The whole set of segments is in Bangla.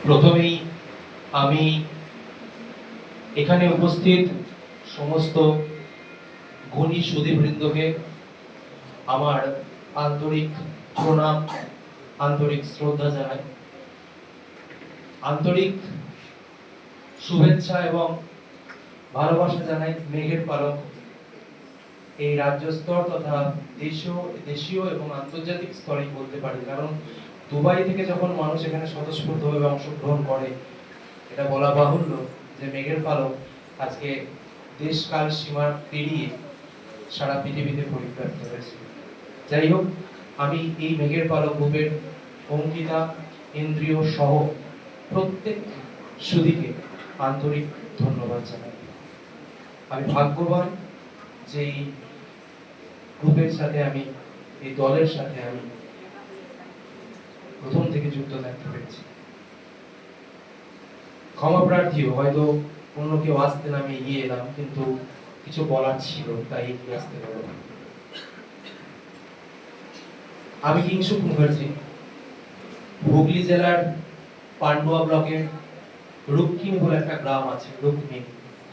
প্রথমেই আমি এখানে উপস্থিত সমস্ত গুণী সুধীবৃন্দকে আমার আন্তরিক প্রণাম, আন্তরিক শ্রদ্ধা জানাই, আন্তরিক শুভেচ্ছা এবং ভালোবাসা জানাই। মেঘের পালক এই রাজ্য স্তর তথা দেশীয় এবং আন্তর্জাতিক স্তরেই বলতে পারি, কারণ দুবাই থেকে যখন মানুষ এখানে স্বতঃস্ফূর্তভাবে অংশগ্রহণ করে, এটা বলা বাহুল্য যে মেঘের পালক আজকে দেশকাল সীমা পেরিয়ে সারা পৃথিবীতে পরিব্যাপ্ত হয়েছে। যাই হোক, আমি এই মেঘের পালক গ্রুপের অঙ্কিতা, ইন্দ্রিয় সহ প্রত্যেক সুধীকে আন্তরিক ধন্যবাদ জানাই। আমি ভাগ্যবান যে এই গ্রুপের সাথে আমি, এই দলের সাথে আমি প্রথম থেকে যুক্ত থাকতে পেরেছি। ক্ষমা প্রার্থীও, হয়তো অন্য কেউ আসতেন, আমি এগিয়ে এলাম, কিন্তু কিছু বলার ছিল তাই এগিয়ে আসতে হলো। আমি কিংশুক মুখার্জি, হুগলি জেলার পান্ডুয়া ব্লকের রুক্মিণী বলে একটা গ্রাম আছে, রুক্মিণী,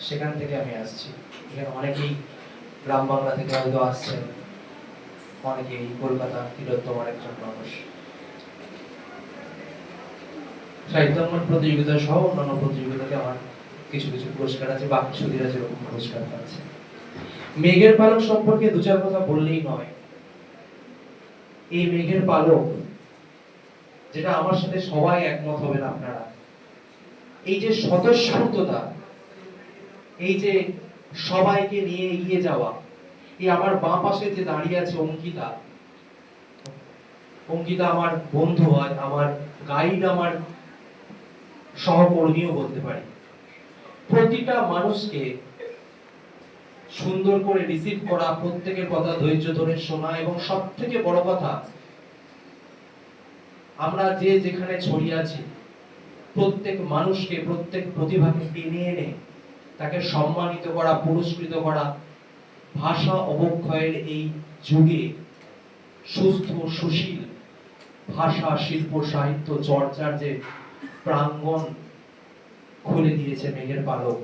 সেখান থেকে আমি আসছি। এখানে অনেকেই গ্রাম বাংলা থেকে হয়তো আসছেন, অনেকেই কলকাতা তিলোত্তমার একজন মানুষ। সাহিত্যাঙ্গন প্রতিযোগিতা সহ অন্যান্য প্রতিযোগিতাতে আমার কিছু কিছু পুরস্কার আছে, বাকি সুধীরা যেরকম পুরস্কার পাচ্ছে। মেঘের পালক সম্পর্কে দু চার কথা বললেই নয়। এই মেঘের পালক, যেটা আমার সাথে সবাই একমত হবেন আপনারা, এই যে স্বতঃস্ফূর্ততা, এই যে সবাইকে নিয়ে এগিয়ে যাওয়া, এই আমার বাঁ পাশে যে দাঁড়িয়ে আছে অঙ্কিতা, অঙ্কিতা আমার বন্ধু হয়, আমার গাইড, আমার সহকর্মীও বলতে পারি। প্রতিটা মানুষকে সুন্দর করে রিসিভ করা, প্রত্যেকের কথা ধৈর্য ধরে শোনা, এবং সব থেকে বড় কথা, আমরা যে যেখানে ছড়িয়ে আছি প্রত্যেক মানুষকে, প্রত্যেক প্রতিভাকে টেনে এনে তাকে সম্মানিত করা, পুরস্কৃত করা। ভাষা অবক্ষয়ের এই যুগে সুস্থ সুশীল ভাষা, শিল্প, সাহিত্য চর্চার যে প্রাঙ্গণ খুলে দিয়েছে মেঘের পালক,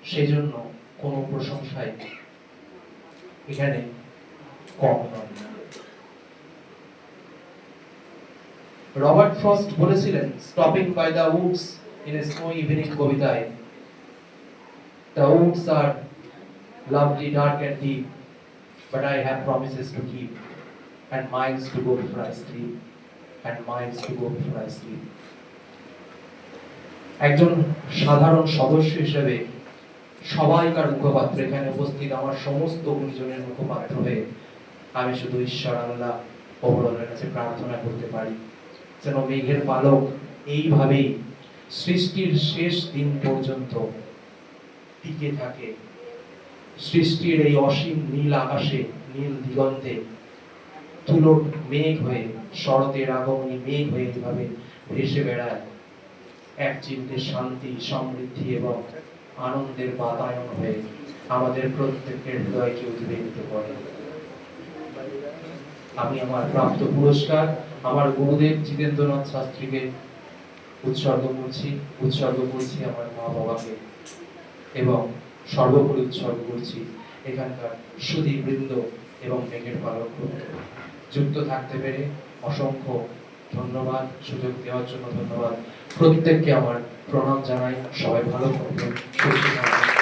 সেজন্য কোনো প্রশংসায় এখানে কম নয়। রবার্ট ফ্রস্ট বলেছিলেন, stopping by the woods in a snow evening কবিতায়, the woods are lovely, dark and deep, but I have promises to keep, and miles to go before I sleep, and miles to go before I sleep. একজন সাধারণ সদস্য হিসেবে সবাইকার মুখপাত্র, এখানে উপস্থিত আমার সমস্ত গুণীজনের মুখপাত্র হয়ে আমি শুধু ঈশ্বর আল্লাহ ওপরওয়ালার কাছে প্রার্থনা করতে পারি যেন মেঘের পালক এইভাবেই সৃষ্টির শেষ দিন পর্যন্ত টিকে থাকে। সৃষ্টির এই অসীম নীল আকাশে, নীল দিগন্তে তুলোর মেঘ হয়ে, শরতের আগমনী মেঘ হয়ে এইভাবে ভেসে বেড়ায়, এক চিন্তে শান্তি, সমৃদ্ধি এবং আনন্দের বাতায়ন হয়ে আমাদের প্রত্যেকের হৃদয়কে উদ্বেলিত করে। আমি আমার প্রাপ্ত পুরস্কার আমার গুরুদেব জিতেন্দ্রনাথ শাস্ত্রীকে উৎসর্গ করছি আমার মা বাবাকে, এবং সর্বোপরি উৎসর্গ করছি এখানকার সুধীবৃন্দ এবং মেঘের পালক। যুক্ত থাকতে পেরে অসংখ্য ধন্যবাদ, সুযোগ দেওয়ার জন্য ধন্যবাদ। প্রত্যেককে আমার প্রণাম জানাই। সবাই ভালো থাকবেন, সুস্থ থাকবেন।